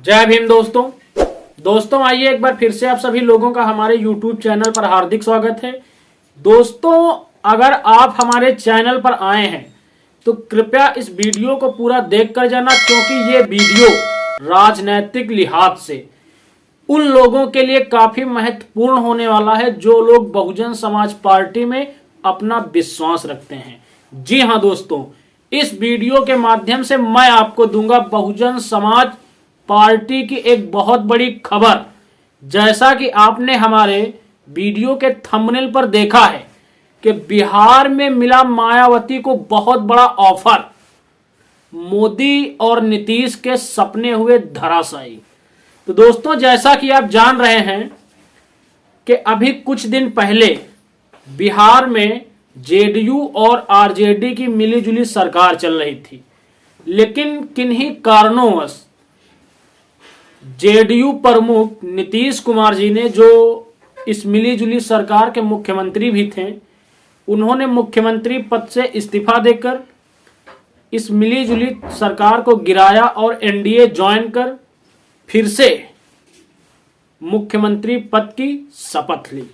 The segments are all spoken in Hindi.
जय भीम दोस्तों आइए एक बार फिर से आप सभी लोगों का हमारे YouTube चैनल पर हार्दिक स्वागत है। दोस्तों अगर आप हमारे चैनल पर आए हैं तो कृपया इस वीडियो को पूरा देख कर जाना, क्योंकि ये वीडियो राजनैतिक लिहाज से उन लोगों के लिए काफी महत्वपूर्ण होने वाला है जो लोग बहुजन समाज पार्टी में अपना विश्वास रखते हैं। जी हां दोस्तों, इस वीडियो के माध्यम से मैं आपको दूंगा बहुजन समाज पार्टी की एक बहुत बड़ी खबर। जैसा कि आपने हमारे वीडियो के थंबनेल पर देखा है कि बिहार में मिला मायावती को बहुत बड़ा ऑफर, मोदी और नीतीश के सपने हुए धराशायी। तो दोस्तों जैसा कि आप जान रहे हैं कि अभी कुछ दिन पहले बिहार में जेडीयू और आरजेडी की मिलीजुली सरकार चल रही थी, लेकिन किन्हीं कारणोंवश जेडीयू प्रमुख नीतीश कुमार जी ने, जो इस मिलीजुली सरकार के मुख्यमंत्री भी थे, उन्होंने मुख्यमंत्री पद से इस्तीफा देकर इस मिलीजुली सरकार को गिराया और एनडीए ज्वाइन कर फिर से मुख्यमंत्री पद की शपथ ली।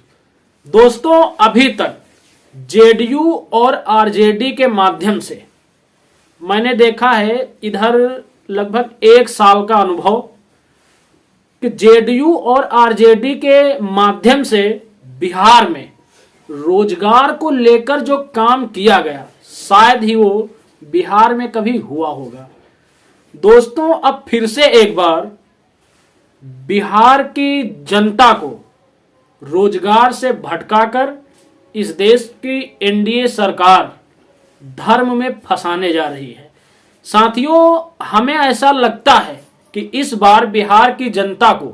दोस्तों अभी तक जेडीयू और आरजेडी के माध्यम से मैंने देखा है, इधर लगभग 1 साल का अनुभव, कि जेडीयू और आरजेडी के माध्यम से बिहार में रोजगार को लेकर जो काम किया गया, शायद ही वो बिहार में कभी हुआ होगा। दोस्तों अब फिर से एक बार बिहार की जनता को रोजगार से भटकाकर इस देश की एनडीए सरकार धर्म में फंसाने जा रही है। साथियों हमें ऐसा लगता है कि इस बार बिहार की जनता को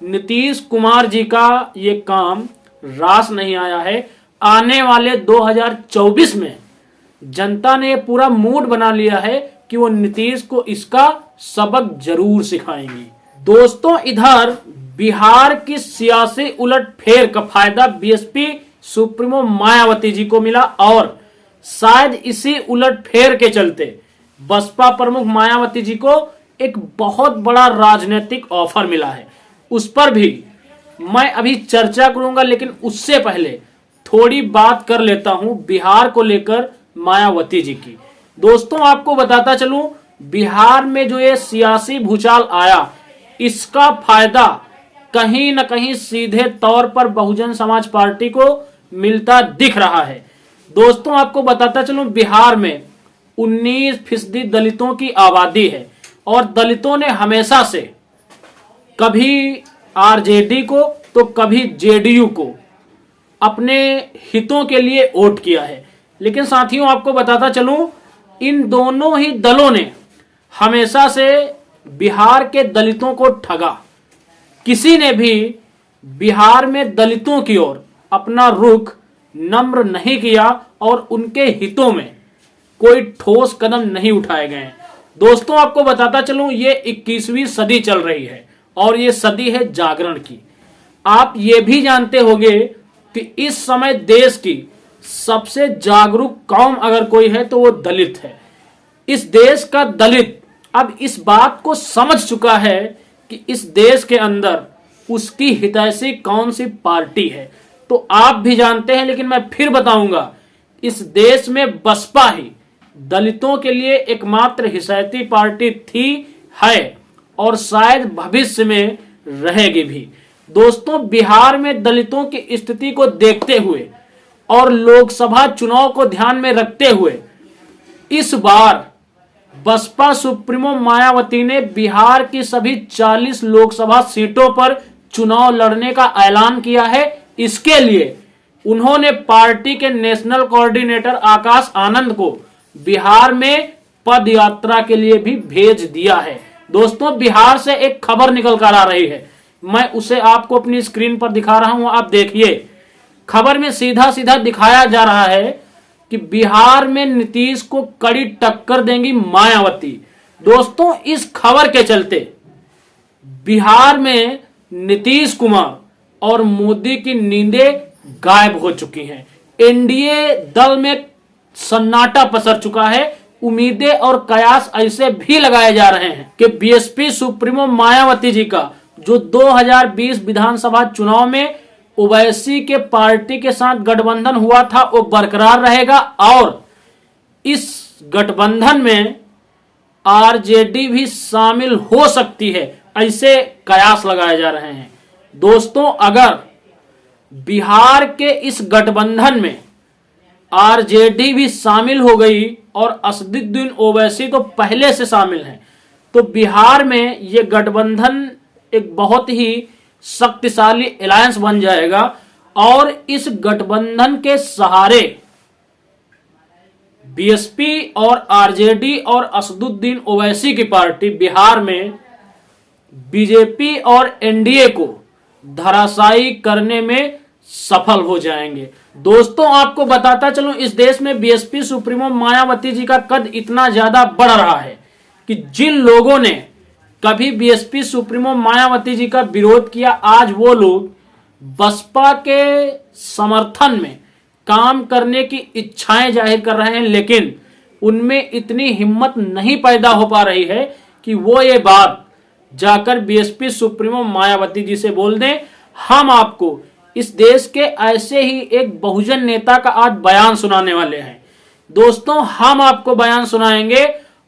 नीतीश कुमार जी का ये काम रास नहीं आया है। आने वाले 2024 में जनता ने पूरा मूड बना लिया है कि वो नीतीश को इसका सबक जरूर सिखाएंगी। दोस्तों इधर बिहार की सियासी उलटफेर का फायदा बीएसपी सुप्रीमो मायावती जी को मिला, और शायद इसी उलटफेर के चलते बसपा प्रमुख मायावती जी को एक बहुत बड़ा राजनीतिक ऑफर मिला है। उस पर भी मैं अभी चर्चा करूंगा, लेकिन उससे पहले थोड़ी बात कर लेता हूं बिहार को लेकर मायावती जी की। दोस्तों आपको बताता चलूं, बिहार में जो ये सियासी भूचाल आया, इसका फायदा कहीं न कहीं सीधे तौर पर बहुजन समाज पार्टी को मिलता दिख रहा है। दोस्तों आपको बताता चलूं, बिहार में 19% दलितों की आबादी है, और दलितों ने हमेशा से कभी आरजेडी को तो कभी जेडीयू को अपने हितों के लिए वोट किया है। लेकिन साथियों आपको बताता चलूं, इन दोनों ही दलों ने हमेशा से बिहार के दलितों को ठगा। किसी ने भी बिहार में दलितों की ओर अपना रुख नम्र नहीं किया और उनके हितों में कोई ठोस कदम नहीं उठाए गए। दोस्तों आपको बताता चलूं, ये 21वीं सदी चल रही है और ये सदी है जागरण की। आप ये भी जानते होंगे कि इस समय देश की सबसे जागरूक कौम अगर कोई है तो वो दलित है। इस देश का दलित अब इस बात को समझ चुका है कि इस देश के अंदर उसकी हितैषी कौन सी पार्टी है। तो आप भी जानते हैं, लेकिन मैं फिर बताऊंगा, इस देश में बसपा ही दलितों के लिए एकमात्र हितैषी पार्टी थी, है और शायद भविष्य में रहेगी भी। दोस्तों बिहार में दलितों की स्थिति को देखते हुए और लोकसभा चुनाव को ध्यान में रखते हुए इस बार बसपा सुप्रीमो मायावती ने बिहार की सभी 40 लोकसभा सीटों पर चुनाव लड़ने का ऐलान किया है। इसके लिए उन्होंने पार्टी के नेशनल कोऑर्डिनेटर आकाश आनंद को बिहार में पद यात्रा के लिए भी भेज दिया है। दोस्तों बिहार से एक खबर निकल कर आ रही है, मैं उसे आपको अपनी स्क्रीन पर दिखा रहा हूं, आप देखिए। खबर में सीधा सीधा दिखाया जा रहा है कि बिहार में नीतीश को कड़ी टक्कर देंगी मायावती। दोस्तों इस खबर के चलते बिहार में नीतीश कुमार और मोदी की नींदें गायब हो चुकी हैं। एनडीए दल में सन्नाटा पसर चुका है। उम्मीदें और कयास ऐसे भी लगाए जा रहे हैं कि बीएसपी सुप्रीमो मायावती जी का जो 2020 विधानसभा चुनाव में ओवैसी के पार्टी के साथ गठबंधन हुआ था वो बरकरार रहेगा और इस गठबंधन में आरजेडी भी शामिल हो सकती है, ऐसे कयास लगाए जा रहे हैं। दोस्तों, अगर बिहार के इस गठबंधन में आरजेडी भी शामिल हो गई और असदुद्दीन ओवैसी तो पहले से शामिल हैं, तो बिहार में ये गठबंधन एक बहुत ही शक्तिशाली अलायंस बन जाएगा और इस गठबंधन के सहारे बीएसपी और आरजेडी और असदुद्दीन ओवैसी की पार्टी बिहार में बीजेपी और एनडीए को धराशायी करने में सफल हो जाएंगे। दोस्तों, आपको बताता चलूं, इस देश में बीएसपी सुप्रीमो मायावती जी का कद इतना ज्यादा बढ़ रहा है कि जिन लोगों ने कभी बीएसपी सुप्रीमो मायावती जी का विरोध किया, आज वो लोग बसपा के समर्थन में काम करने की इच्छाएं जाहिर कर रहे हैं, लेकिन उनमें इतनी हिम्मत नहीं पैदा हो पा रही है कि वो ये बात जाकर बीएसपी सुप्रीमो मायावती जी से बोल दें। हम आपको इस देश के ऐसे ही एक बहुजन नेता का आज बयान सुनाने वाले हैं। दोस्तों, हम आपको बयान सुनाएंगे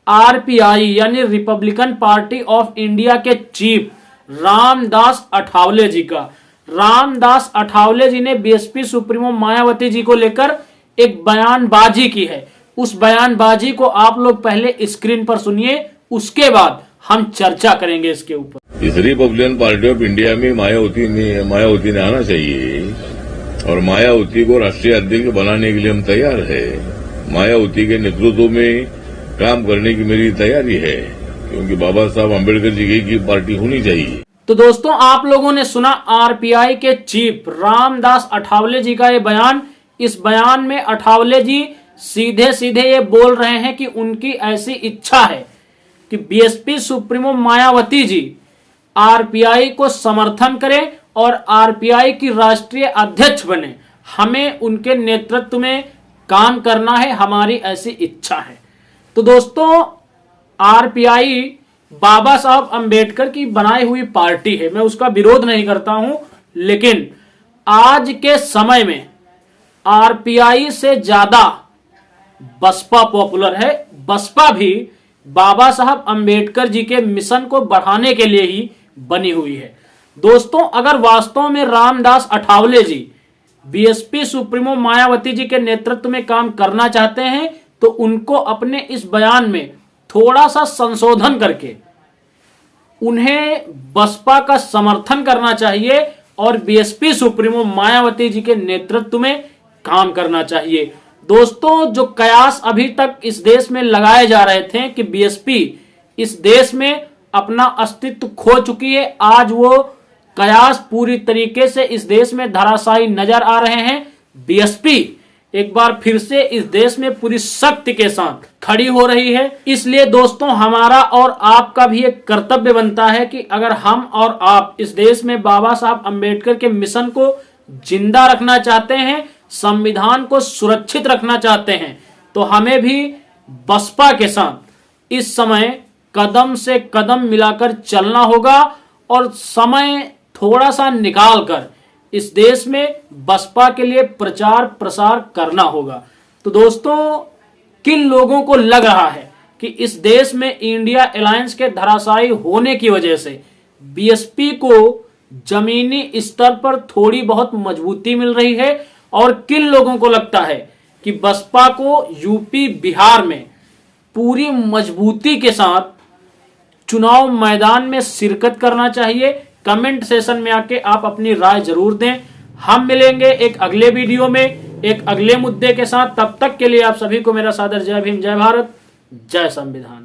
आरपीआई यानी रिपब्लिकन पार्टी ऑफ इंडिया के चीफ रामदास अठावले जी का। रामदास अठावले जी ने बीएसपी सुप्रीमो मायावती जी को लेकर एक बयानबाजी की है। उस बयानबाजी को आप लोग पहले स्क्रीन पर सुनिए, उसके बाद हम चर्चा करेंगे इसके ऊपर। इस रिपब्लिकन पार्टी ऑफ इंडिया में मायावती ने आना चाहिए और मायावती को राष्ट्रीय अध्यक्ष बनाने के लिए हम तैयार है। मायावती के नेतृत्व में काम करने की मेरी तैयारी है, क्योंकि बाबा साहब अम्बेडकर जी की पार्टी होनी चाहिए। तो दोस्तों, आप लोगों ने सुना आरपीआई के चीफ रामदास अठावले जी का ये बयान। इस बयान में अठावले जी सीधे सीधे ये बोल रहे हैं कि उनकी ऐसी इच्छा है कि BSP supremo Mayawati ji RPI को समर्थन करें और आरपीआई की राष्ट्रीय अध्यक्ष बने। हमें उनके नेतृत्व में काम करना है, हमारी ऐसी इच्छा है। तो दोस्तों, आरपीआई बाबा साहब अंबेडकर की बनाई हुई पार्टी है, मैं उसका विरोध नहीं करता हूं, लेकिन आज के समय में आरपीआई से ज्यादा बसपा पॉपुलर है। बसपा भी बाबा साहब अंबेडकर जी के मिशन को बढ़ाने के लिए ही बनी हुई है। दोस्तों, अगर वास्तव में रामदास अठावले जी बीएसपी सुप्रीमो मायावती जी के नेतृत्व में काम करना चाहते हैं तो उनको अपने इस बयान में थोड़ा सा संशोधन करके उन्हें बसपा का समर्थन करना चाहिए और बीएसपी सुप्रीमो मायावती जी के नेतृत्व में काम करना चाहिए। दोस्तों, जो कयास अभी तक इस देश में लगाए जा रहे थे कि बीएसपी इस देश में अपना अस्तित्व खो चुकी है, आज वो कयास पूरी तरीके से इस देश में धराशायी नजर आ रहे हैं। बीएसपी एक बार फिर से इस देश में पूरी शक्ति के साथ खड़ी हो रही है। इसलिए दोस्तों, हमारा और आपका भी एक कर्तव्य बनता है कि अगर हम और आप इस देश में बाबा साहब अंबेडकर के मिशन को जिंदा रखना चाहते हैं, संविधान को सुरक्षित रखना चाहते हैं, तो हमें भी बसपा के साथ इस समय कदम से कदम मिलाकर चलना होगा और समय थोड़ा सा निकाल कर इस देश में बसपा के लिए प्रचार प्रसार करना होगा। तो दोस्तों, किन लोगों को लग रहा है कि इस देश में इंडिया अलायंस के धराशायी होने की वजह से बीएसपी को जमीनी स्तर पर थोड़ी बहुत मजबूती मिल रही है और किन लोगों को लगता है कि बसपा को यूपी बिहार में पूरी मजबूती के साथ चुनाव मैदान में शिरकत करना चाहिए। कमेंट सेशन में आके आप अपनी राय जरूर दें। हम मिलेंगे एक अगले वीडियो में एक अगले मुद्दे के साथ। तब तक के लिए आप सभी को मेरा सादर जय भीम, जय भारत, जय संविधान।